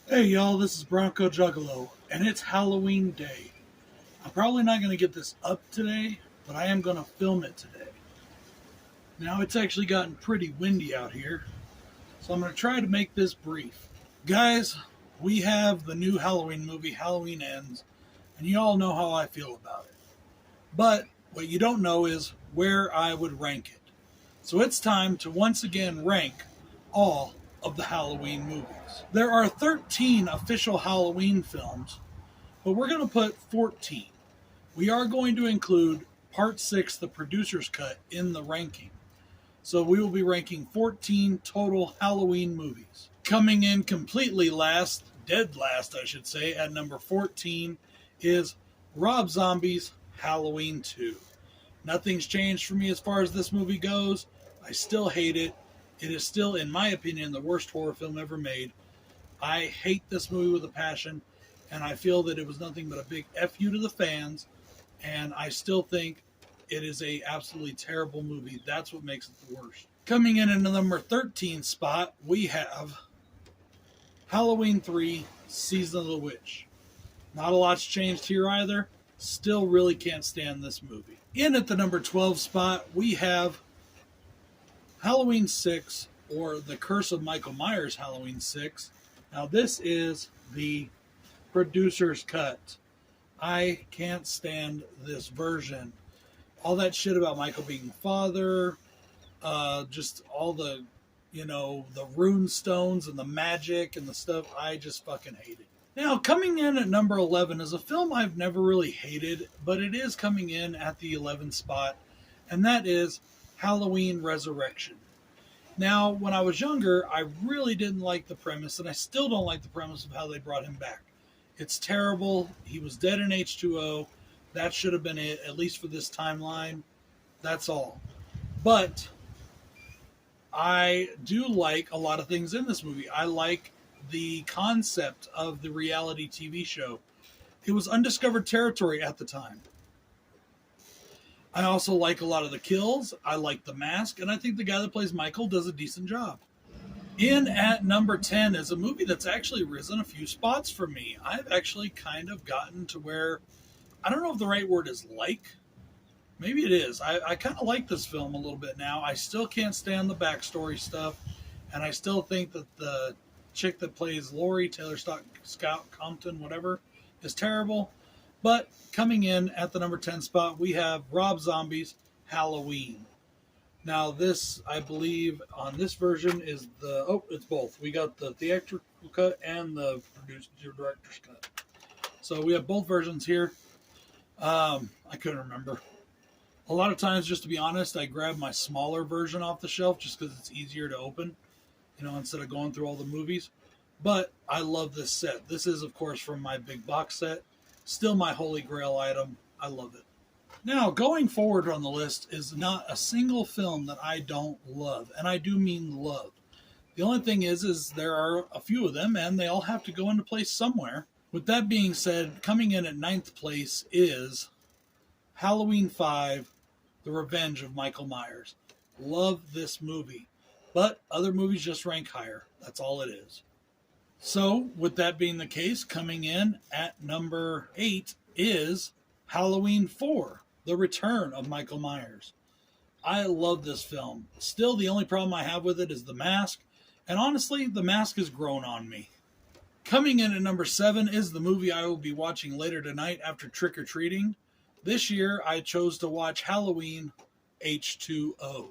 Hey y'all, this is Bronco Juggalo, and it's Halloween Day. I'm probably not going to get this up today, but I am going to film it today. Now, it's actually gotten pretty windy out here, so I'm going to try to make this brief. Guys, we have the new Halloween movie, Halloween Ends, and you all know how I feel about it. But what you don't know is where I would rank it. So it's time to once again rank all of the Halloween movies. There are 13 official Halloween films, but we're going to put 14. We are going to include Part 6, the producer's cut, in the ranking. So we will be ranking 14 total Halloween movies. Coming in completely last, dead last, I should say, at number 14 is Rob Zombie's Halloween 2. Nothing's changed for me as far as this movie goes. I still hate it. It is still, in my opinion, the worst horror film ever made. I hate this movie with a passion, and I feel that it was nothing but a big F you to the fans, and I still think it is a absolutely terrible movie. That's what makes it the worst. Coming in at the number 13 spot, we have Halloween 3, Season of the Witch. Not a lot's changed here either. Still really can't stand this movie. In at the number 12 spot, we have Halloween 6, or The Curse of Michael Myers Halloween 6. Now, this is the producer's cut. I can't stand this version. All that shit about Michael being father, just all the, the rune stones and the magic and the stuff, I just fucking hate it. Now, coming in at number 11 is a film I've never really hated, but it is coming in at the 11th spot, and that is Halloween Resurrection. Now, when I was younger, I really didn't like the premise, and I still don't like the premise of how they brought him back. It's terrible. He was dead in H2O. That should have been it, at least for this timeline. That's all. But I do like a lot of things in this movie. I like the concept of the reality TV show. It was undiscovered territory at the time. I also like a lot of the kills. I like the mask, and I think the guy that plays Michael does a decent job. In at number 10 is a movie that's actually risen a few spots for me. I've actually kind of gotten to where, I don't know if the right word is like. Maybe it is. I kind of like this film a little bit now. I still can't stand the backstory stuff, and I still think that the chick that plays Lori, Taylor Scout Compton, whatever, is terrible. But coming in at the number 10 spot, we have Rob Zombie's Halloween. Now, this, I believe, on this version is it's both. We got the theatrical cut and the director's cut. So we have both versions here. I couldn't remember. A lot of times, just to be honest, I grab my smaller version off the shelf just because it's easier to open, instead of going through all the movies. But I love this set. This is, of course, from my big box set. Still my holy grail item. I love it. Now, going forward on the list is not a single film that I don't love, and I do mean love. The only thing is there are a few of them, and they all have to go into place somewhere. With that being said, coming in at 9th place is Halloween 5, The Revenge of Michael Myers. Love this movie, but other movies just rank higher. That's all it is. So, with that being the case, coming in at number 8 is Halloween 4, The Return of Michael Myers. I love this film. Still, the only problem I have with it is the mask, and honestly, the mask has grown on me. Coming in at number 7 is the movie I will be watching later tonight after trick-or-treating. This year, I chose to watch Halloween H2O,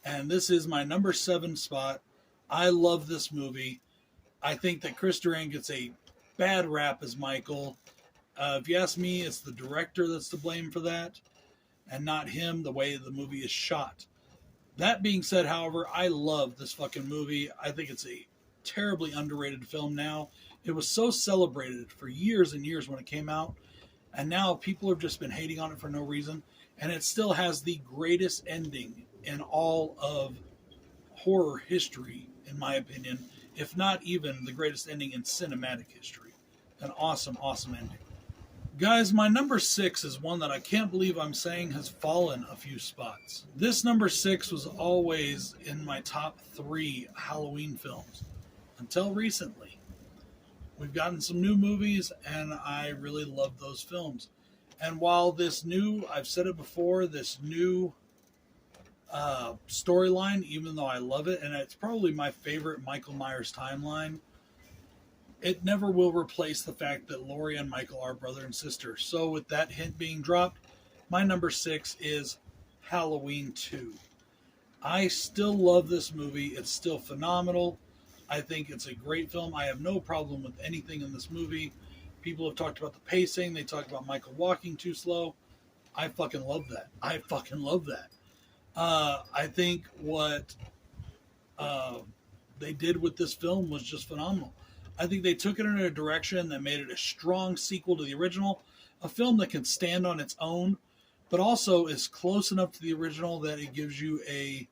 and this is my number 7 spot. I love this movie. I think that Chris Duran gets a bad rap as Michael. If you ask me, it's the director that's to blame for that, and not him, the way the movie is shot. That being said, however, I love this fucking movie. I think it's a terribly underrated film now. It was so celebrated for years and years when it came out, and now people have just been hating on it for no reason, and it still has the greatest ending in all of horror history, in my opinion, if not even the greatest ending in cinematic history. An awesome, awesome ending. Guys, my number 6 is one that I can't believe I'm saying has fallen a few spots. This number 6 was always in my top 3 Halloween films, until recently. We've gotten some new movies, and I really love those films. And while this new, I've said it before, this new storyline, even though I love it, and it's probably my favorite Michael Myers timeline, it never will replace the fact that Laurie and Michael are brother and sister. So with that hint being dropped, my number 6 is Halloween 2. I still love this movie. It's still phenomenal. I think it's a great film. I have no problem with anything in this movie. People have talked about the pacing. They talk about Michael walking too slow. I fucking love that. I fucking love that. I think what they did with this film was just phenomenal. I think they took it in a direction that made it a strong sequel to the original, a film that can stand on its own, but also is close enough to the original that it gives you a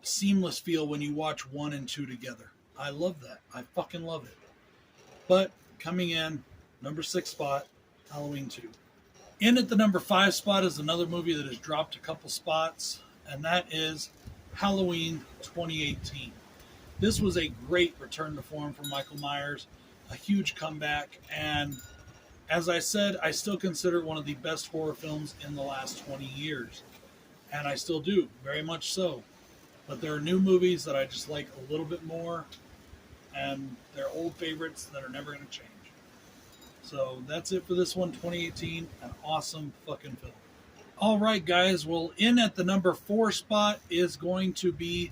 seamless feel when you watch 1 and 2 together. I love that. I fucking love it. But coming in, number 6 spot, Halloween 2. In at the number 5 spot is another movie that has dropped a couple spots, and that is Halloween 2018. This was a great return to form for Michael Myers, a huge comeback, and as I said, I still consider it one of the best horror films in the last 20 years. And I still do, very much so. But there are new movies that I just like a little bit more, and they're old favorites that are never going to change. So that's it for this one, 2018. An awesome fucking film. All right, guys. Well, in at the number 4 spot is going to be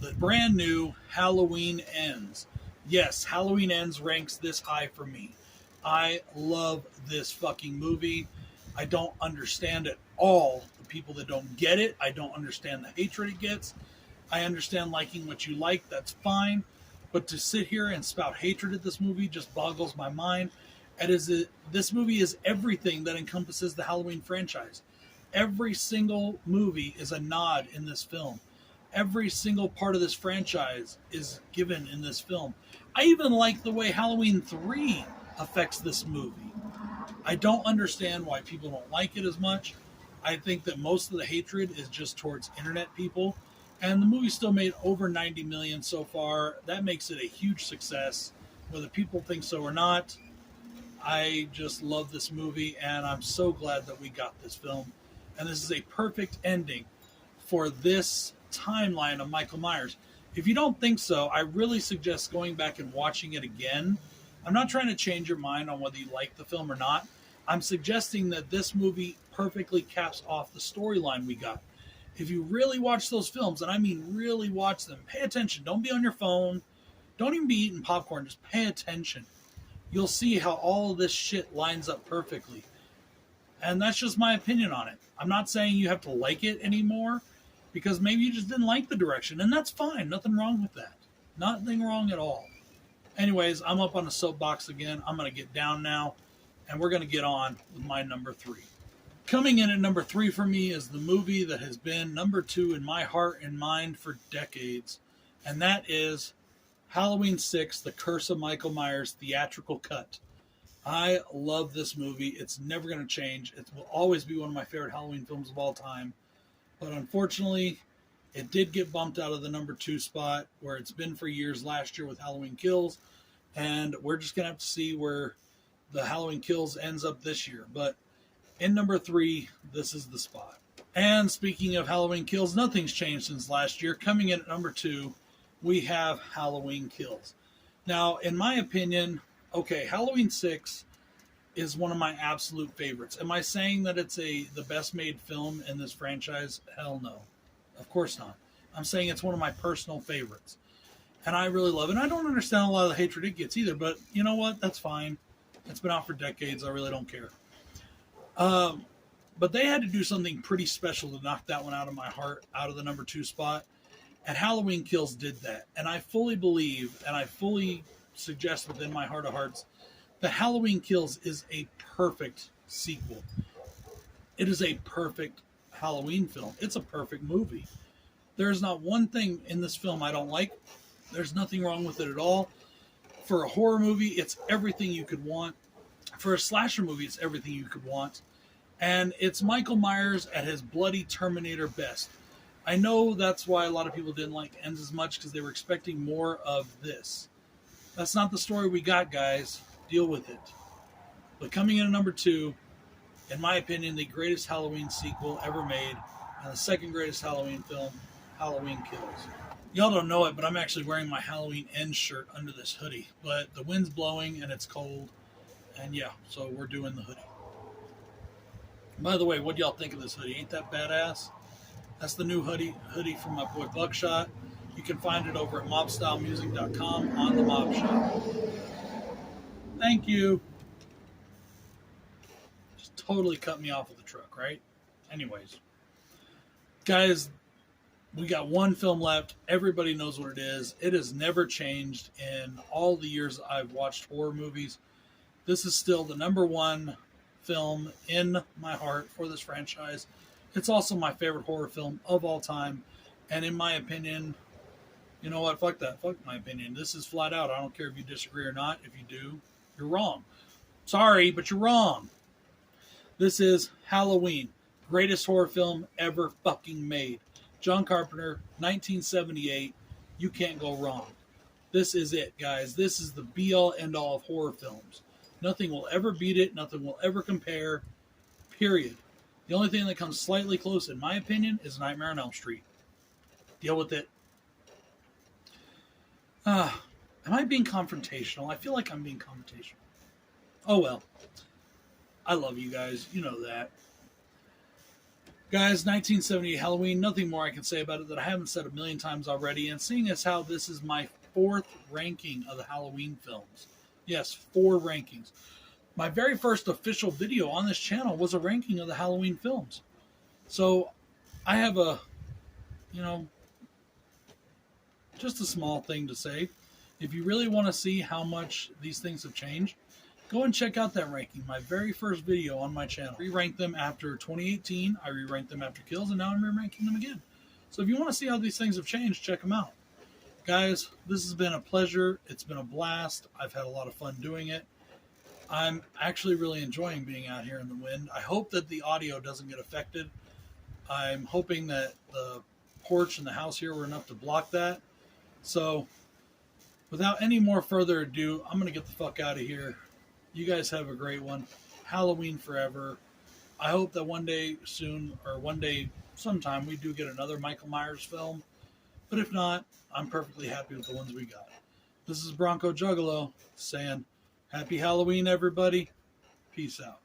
the brand new Halloween Ends. Yes, Halloween Ends ranks this high for me. I love this fucking movie. I don't understand at all the people that don't get it. I don't understand the hatred it gets. I understand liking what you like. That's fine. But to sit here and spout hatred at this movie just boggles my mind. This movie is everything that encompasses the Halloween franchise. Every single movie is a nod in this film. Every single part of this franchise is given in this film. I even like the way Halloween 3 affects this movie. I don't understand why people don't like it as much. I think that most of the hatred is just towards internet people. And the movie still made over 90 million so far. That makes it a huge success. Whether people think so or not, I just love this movie, and I'm so glad that we got this film. And this is a perfect ending for this timeline of Michael Myers. If you don't think so, I really suggest going back and watching it again. I'm not trying to change your mind on whether you like the film or not. I'm suggesting that this movie perfectly caps off the storyline we got. If you really watch those films, and I mean really watch them, pay attention. Don't be on your phone. Don't even be eating popcorn. Just pay attention. You'll see how all of this shit lines up perfectly. And that's just my opinion on it. I'm not saying you have to like it anymore, because maybe you just didn't like the direction, and that's fine. Nothing wrong with that. Nothing wrong at all. Anyways, I'm up on the soapbox again. I'm going to get down now, and we're going to get on with my number 3. Coming in at number 3 for me is the movie that has been number 2 in my heart and mind for decades, and that is Halloween 6, The Curse of Michael Myers theatrical cut. I love this movie. It's never going to change. It will always be one of my favorite Halloween films of all time. But unfortunately, it did get bumped out of the number 2 spot, where it's been for years last year with Halloween Kills. And we're just going to have to see where the Halloween Kills ends up this year. But in number 3, this is the spot. And speaking of Halloween Kills, nothing's changed since last year. Coming in at number 2, we have Halloween Kills. Now, in my opinion, okay, Halloween 6 is one of my absolute favorites. Am I saying that it's the best made film in this franchise? Hell no. Of course not. I'm saying it's one of my personal favorites. And I really love it. And I don't understand a lot of the hatred it gets either, but you know what? That's fine. It's been out for decades. I really don't care. But they had to do something pretty special to knock that one out of my heart, out of the number 2 spot. And Halloween Kills did that. And I fully believe, and I fully suggest within my heart of hearts, that Halloween Kills is a perfect sequel. It is a perfect Halloween film. It's a perfect movie. There's not one thing in this film I don't like. There's nothing wrong with it at all. For a horror movie, it's everything you could want. For a slasher movie, it's everything you could want. And it's Michael Myers at his bloody Terminator best. I know that's why a lot of people didn't like Ends as much, because they were expecting more of this. That's not the story we got, guys. Deal with it. But coming in at number 2, in my opinion, the greatest Halloween sequel ever made, and the second greatest Halloween film, Halloween Kills. Y'all don't know it, but I'm actually wearing my Halloween Ends shirt under this hoodie. But the wind's blowing and it's cold, and yeah, so we're doing the hoodie. By the way, what y'all think of this hoodie? Ain't that badass? That's the new hoodie from my boy Buckshot. You can find it over at mobstylemusic.com on the Mob Shop. Thank you. Just totally cut me off with the truck, right? Anyways. Guys, we got one film left. Everybody knows what it is. It has never changed in all the years I've watched horror movies. This is still the number 1 film in my heart for this franchise. It's also my favorite horror film of all time. And in my opinion, you know what? Fuck that. Fuck my opinion. This is flat out. I don't care if you disagree or not. If you do, you're wrong. Sorry, but you're wrong. This is Halloween. Greatest horror film ever fucking made. John Carpenter, 1978. You can't go wrong. This is it, guys. This is the be-all, end-all of horror films. Nothing will ever beat it. Nothing will ever compare. Period. The only thing that comes slightly close, in my opinion, is Nightmare on Elm Street. Deal with it. Am I being confrontational? I feel like I'm being confrontational. Oh well. I love you guys. You know that. Guys, 1978 Halloween, nothing more I can say about it that I haven't said a million times already. And seeing as how this is my 4th ranking of the Halloween films. Yes, 4 rankings. My very first official video on this channel was a ranking of the Halloween films. So I have a, just a small thing to say. If you really want to see how much these things have changed, go and check out that ranking. My very first video on my channel. I re-ranked them after 2018. I re-ranked them after Kills, and now I'm re-ranking them again. So if you want to see how these things have changed, check them out. Guys, this has been a pleasure. It's been a blast. I've had a lot of fun doing it. I'm actually really enjoying being out here in the wind. I hope that the audio doesn't get affected. I'm hoping that the porch and the house here were enough to block that. So, without any more further ado, I'm going to get the fuck out of here. You guys have a great one. Halloween forever. I hope that one day soon, or one day sometime, we do get another Michael Myers film. But if not, I'm perfectly happy with the ones we got. This is Bronco Juggalo saying, Happy Halloween, everybody. Peace out.